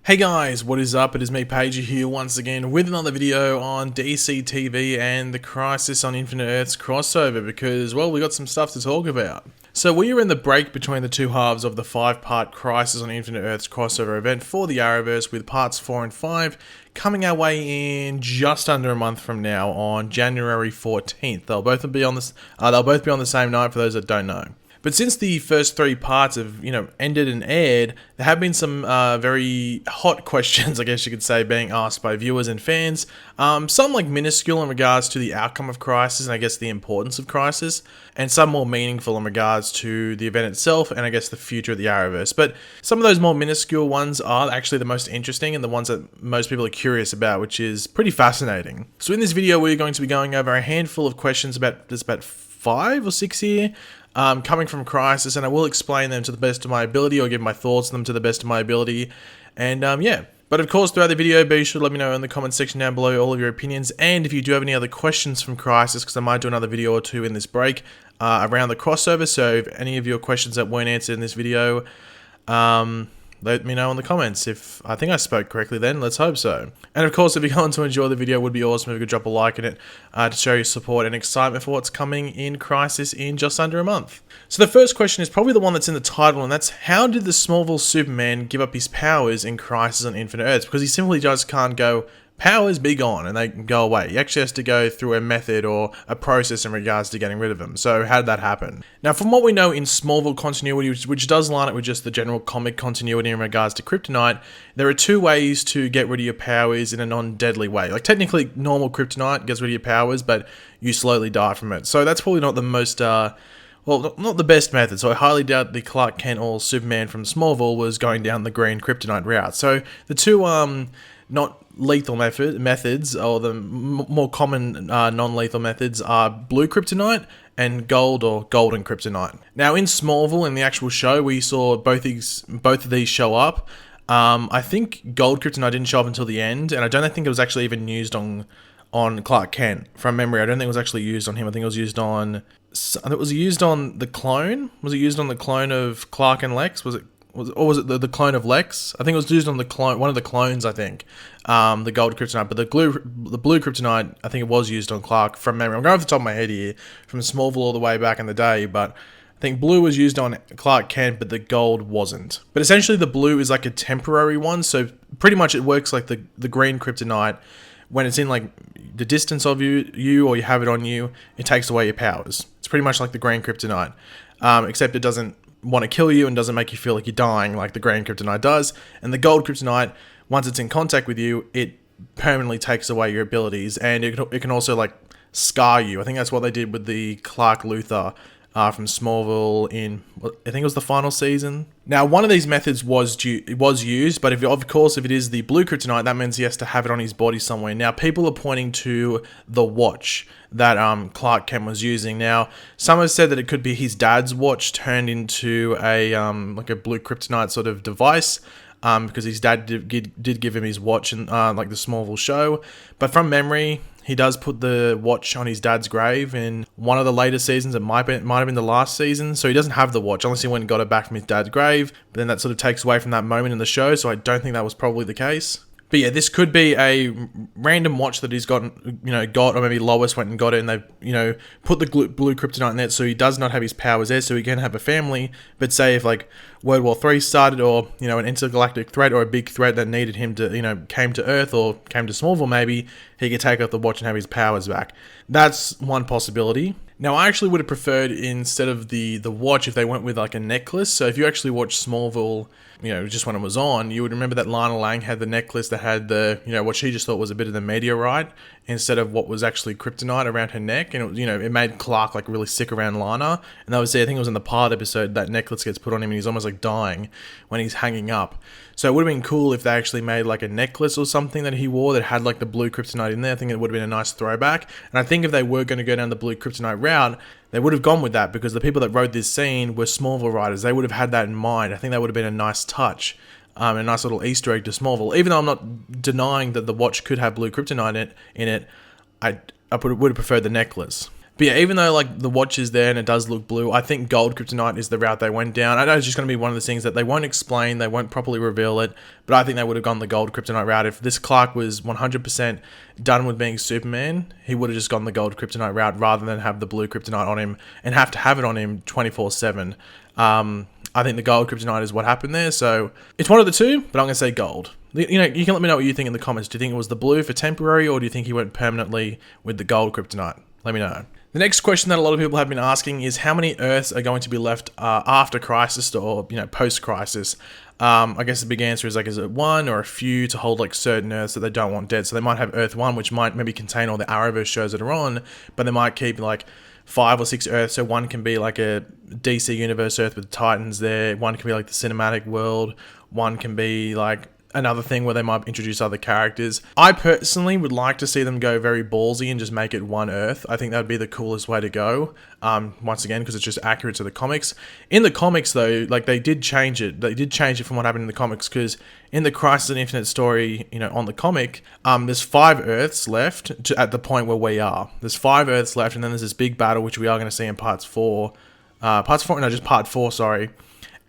Hey guys, what is up? It is me, Pagey, here once again with another video on DC TV and the Crisis on Infinite Earths crossover because, well, we got some stuff to talk about. So we are in the break between the two halves of the 5-part Crisis on Infinite Earths crossover event for the Arrowverse, with parts 4 and 5 coming our way in just under a month from now on January 14th. They'll both be on the same night for those that don't know. But since the first 3 parts have, ended and aired, there have been some very hot questions, I guess you could say, being asked by viewers and fans. Some minuscule in regards to the outcome of Crisis and I guess the importance of Crisis, and some more meaningful in regards to the event itself and I guess the future of the Arrowverse. But some of those more minuscule ones are actually the most interesting and the ones that most people are curious about, which is pretty fascinating. So in this video, we're going to be going over a handful of questions there's about 5 or 6 here. Coming from Crisis, and I will explain them to the best of my ability, or give my thoughts on them to the best of my ability, and yeah. But of course, throughout the video, be sure to let me know in the comment section down below all of your opinions, and if you do have any other questions from Crisis, because I might do another video or two in this break around the crossover, so if any of your questions that weren't answered in this video, let me know in the comments. If I think I spoke correctly then, let's hope so. And of course, if you're going to enjoy the video, it would be awesome if you could drop a like in it to show your support and excitement for what's coming in Crisis in just under a month. So the first question is probably the one that's in the title, and that's: how did the Smallville Superman give up his powers in Crisis on Infinite Earths? Because he simply just can't go, powers be gone, and they can go away. He actually has to go through a method or a process in regards to getting rid of them. So how did that happen? Now, from what we know in Smallville continuity, which does line up with just the general comic continuity in regards to kryptonite, there are 2 ways to get rid of your powers in a non-deadly way. Technically, normal kryptonite gets rid of your powers, but you slowly die from it. So that's probably not the most, not the best method. So I highly doubt the Clark Kent or Superman from Smallville was going down the green kryptonite route. So the 2, not lethal methods, or the more common non-lethal methods, are blue kryptonite and gold or golden kryptonite. Now in Smallville, in the actual show, we saw both of these show up. I think gold kryptonite didn't show up until the end, and I don't think it was actually even used on Clark Kent from memory. I don't think it was actually used on him. I think it was used on the clone. Was it used on the clone of Clark and Lex? Was it the clone of Lex? I think it was used on the clone, one of the clones, I think. The gold kryptonite, but the blue kryptonite, I think it was used on Clark from memory. I'm going off the top of my head here, from Smallville all the way back in the day, but I think blue was used on Clark Kent, but the gold wasn't. But essentially the blue is like a temporary one, so pretty much it works like the green kryptonite. When it's in the distance of you or you have it on you, it takes away your powers. It's pretty much like the green kryptonite, except it doesn't want to kill you and doesn't make you feel like you're dying like the green kryptonite does. And the gold kryptonite, once it's in contact with you, it permanently takes away your abilities, and it can also scar you. I think that's what they did with the Clark Luthor from Smallville in, I think it was the final season. Now, one of these methods was used, but if it is the blue kryptonite, that means he has to have it on his body somewhere. Now, people are pointing to the watch that Clark Kent was using. Now, some have said that it could be his dad's watch turned into a blue kryptonite sort of device, because his dad did give him his watch in the Smallville show. But from memory, he does put the watch on his dad's grave in one of the later seasons. It might have been the last season. So he doesn't have the watch unless he went and got it back from his dad's grave. But then that sort of takes away from that moment in the show. So I don't think that was probably the case. But yeah, this could be a random watch that he's got, or maybe Lois went and got it, and they, put the blue kryptonite in there, so he does not have his powers there, so he can have a family. But say if World War III started, or an intergalactic threat or a big threat that needed him to, came to Earth or came to Smallville, maybe he could take off the watch and have his powers back. That's one possibility. Now, I actually would have preferred, instead of the watch, if they went with a necklace. So if you actually watch Smallville, just when it was on, you would remember that Lana Lang had the necklace that had the, what she just thought was a bit of the meteorite instead of what was actually kryptonite around her neck. And, it made Clark really sick around Lana. And that was, I think it was in the pilot episode, that necklace gets put on him and he's almost dying when he's hanging up. So it would have been cool if they actually made a necklace or something that he wore that had the blue kryptonite in there. I think it would have been a nice throwback. And I think if they were going to go down the blue kryptonite route, they would have gone with that, because the people that wrote this scene were Smallville writers. They would have had that in mind. I think that would have been a nice touch, a nice little Easter egg to Smallville. Even though I'm not denying that the watch could have blue kryptonite in it, I would have preferred the necklace. But yeah, even though like the watch is there and it does look blue, I think gold kryptonite is the route they went down. I know it's just going to be one of the things that they won't explain, they won't properly reveal it, but I think they would have gone the gold kryptonite route. If this Clark was 100% done with being Superman, he would have just gone the gold kryptonite route rather than have the blue kryptonite on him and have to have it on him 24/7. I think the gold kryptonite is what happened there, so it's one of the two, but I'm going to say gold. You know, you can let me know what you think in the comments. Do you think it was the blue for temporary, or do you think he went permanently with the gold kryptonite? Let me know. The next question that a lot of people have been asking is how many Earths are going to be left after Crisis, or post-Crisis. I guess the big answer is like, is it one or a few to hold like certain Earths that they don't want dead? So they might have Earth 1, which might maybe contain all the Arrowverse shows that are on, but they might keep like 5 or 6 Earths. So one can be like a DC Universe Earth with Titans there. One can be like the cinematic world. One can be like another thing where they might introduce other characters. I personally would like to see them go very ballsy and just make it one Earth. I think that would be the coolest way to go. Once again, because it's just accurate to the comics. In the comics, though, like they did change it. They did change it from what happened in the comics, because in the Crisis on Infinite story, on the comic, there's 5 Earths left at the point where we are. There's 5 Earths left, and then there's this big battle, which we are going to see in part 4, sorry.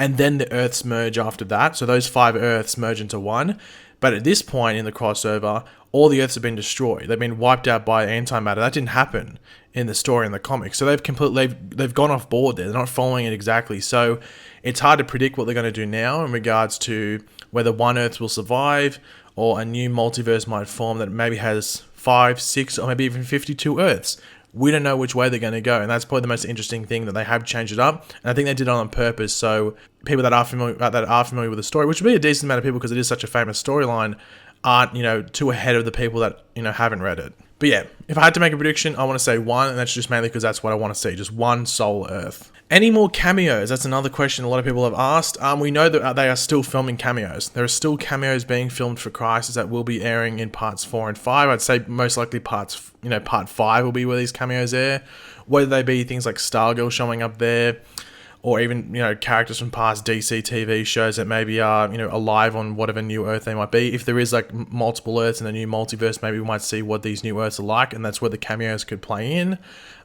And then the Earths merge after that. So those 5 Earths merge into one. But at this point in the crossover, all the Earths have been destroyed. They've been wiped out by antimatter. That didn't happen in the story in the comics. So they've gone off board there. They're not following it exactly. So it's hard to predict what they're going to do now in regards to whether one Earth will survive or a new multiverse might form that maybe has 5, 6, or maybe even 52 Earths. We don't know which way they're going to go, and that's probably the most interesting thing, that they have changed it up, and I think they did it on purpose, so people that are familiar with the story, which would be a decent amount of people because it is such a famous storyline, aren't, too ahead of the people that, haven't read it. But yeah, if I had to make a prediction, I want to say 1, and that's just mainly because that's what I want to see, just one sole Earth. Any more cameos? That's another question a lot of people have asked. We know that they are still filming cameos. There are still cameos being filmed for Crisis that will be airing in parts 4 and 5. I'd say most likely part 5 will be where these cameos air. Whether they be things like Stargirl showing up there, or even, characters from past DC TV shows that maybe are, alive on whatever new Earth they might be. If there is like multiple Earths in a new multiverse, maybe we might see what these new Earths are like, and that's where the cameos could play in.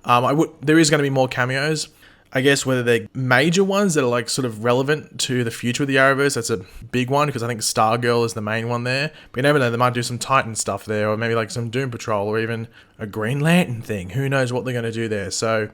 There is going to be more cameos. I guess whether they're major ones that are like sort of relevant to the future of the Arrowverse, that's a big one, because I think Stargirl is the main one there. But you never know, they might do some Titan stuff there, or maybe like some Doom Patrol, or even a Green Lantern thing. Who knows what they're going to do there? So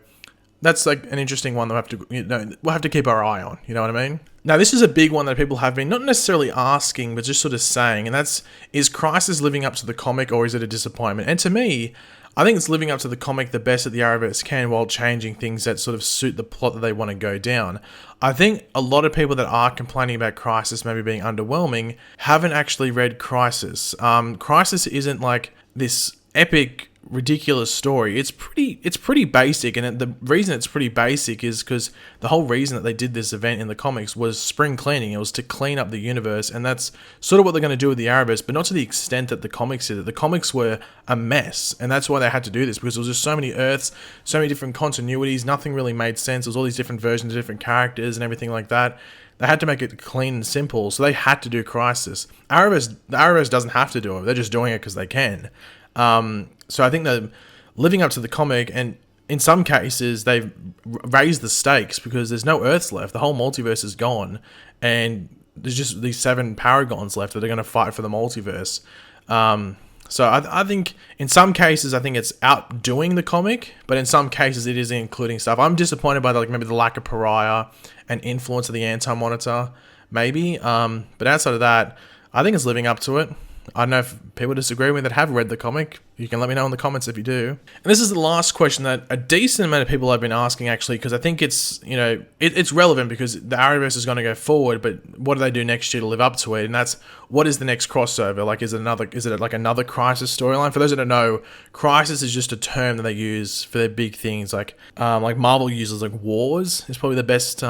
that's like an interesting one that we'll have to keep our eye on. You know what I mean? Now, this is a big one that people have been not necessarily asking, but just sort of saying, and that's, is Crisis living up to the comic, or is it a disappointment? And to me, I think it's living up to the comic the best that the Arrowverse can, while changing things that sort of suit the plot that they want to go down. I think a lot of people that are complaining about Crisis maybe being underwhelming haven't actually read Crisis. Crisis isn't like this epic, ridiculous story. It's pretty basic, and the reason it's pretty basic is because the whole reason that they did this event in the comics was spring cleaning. It was to clean up the universe, and that's sort of what they're going to do with the Arrowverse, but not to the extent that the comics did it. The comics were a mess, and that's why they had to do this, because there was just so many Earths, so many different continuities, nothing really made sense. There was all these different versions of different characters and everything like that. They had to make it clean and simple, so they had to do Crisis. The Arrowverse doesn't have to do it. They're just doing it because they can. So I think they're living up to the comic, and in some cases they've raised the stakes, because there's no Earths left. The whole multiverse is gone, and there's just these 7 Paragons left that are going to fight for the multiverse. So I think in some cases, I think it's outdoing the comic, but in some cases it is including stuff. I'm disappointed by maybe the lack of Pariah and influence of the Anti-Monitor, maybe. But outside of that, I think it's living up to it. I don't know if people disagree with me that have read the comic. You can let me know in the comments if you do. And this is the last question that a decent amount of people have been asking, actually, because I think it's, it's relevant, because the Arrowverse is going to go forward, but what do they do next year to live up to it? And that's, what is the next crossover? Like, is it like another Crisis storyline? For those that don't know, Crisis is just a term that they use for their big things. Like Marvel uses like wars is probably the best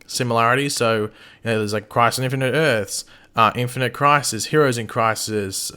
similarity. So, there's like Crisis on Infinite Earths, Infinite Crisis, Heroes in Crisis,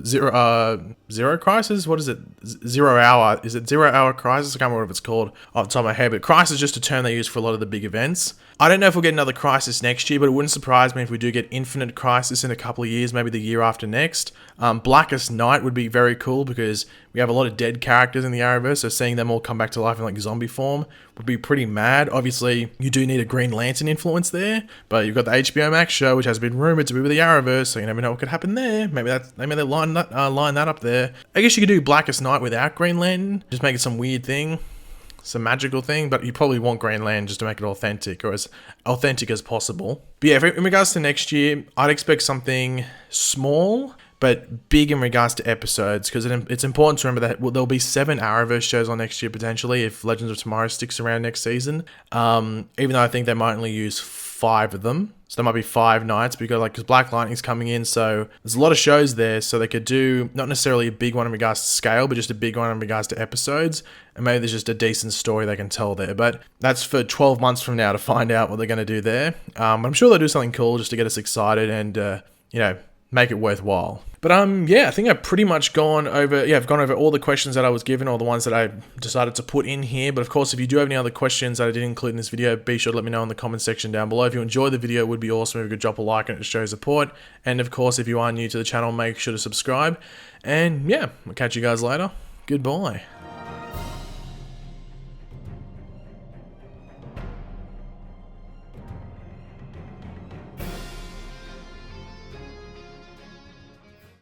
Zero Crisis? What is it? 0 Hour? Is it 0 Hour Crisis? I can't remember what it's called off the top of my head, but Crisis is just a term they use for a lot of the big events. I don't know if we'll get another Crisis next year, but it wouldn't surprise me if we do get Infinite Crisis in a couple of years, maybe the year after next. Blackest Night would be very cool, because we we have a lot of dead characters in the Arrowverse, so seeing them all come back to life in like zombie form would be pretty mad. Obviously, you do need a Green Lantern influence there, but you've got the HBO Max show, which has been rumored to be with the Arrowverse, so you never know what could happen there. Maybe they line that up there. I guess you could do Blackest Night without Green Lantern, just make it some weird thing. Some magical thing, but you probably want Green Lantern just to make it authentic, or as authentic as possible. But yeah, in regards to next year, I'd expect something small but big in regards to episodes, because it's important to remember that there'll be 7 Arrowverse shows on next year potentially if Legends of Tomorrow sticks around next season. Even though I think they might only use 5 of them, so there might be 5 nights because Black Lightning's coming in, so there's a lot of shows there, so they could do not necessarily a big one in regards to scale, but just a big one in regards to episodes, and maybe there's just a decent story they can tell there. But that's for 12 months from now to find out what they're going to do there. I'm sure they'll do something cool just to get us excited and make it worthwhile. But yeah, I think I've pretty much gone over all the questions that I was given, or the ones that I decided to put in here. But of course, if you do have any other questions that I didn't include in this video, be sure to let me know in the comment section down below. If you enjoyed the video, it would be awesome if you could drop a like on it to show support. And of course, if you are new to the channel, make sure to subscribe. And yeah, I'll catch you guys later. Goodbye.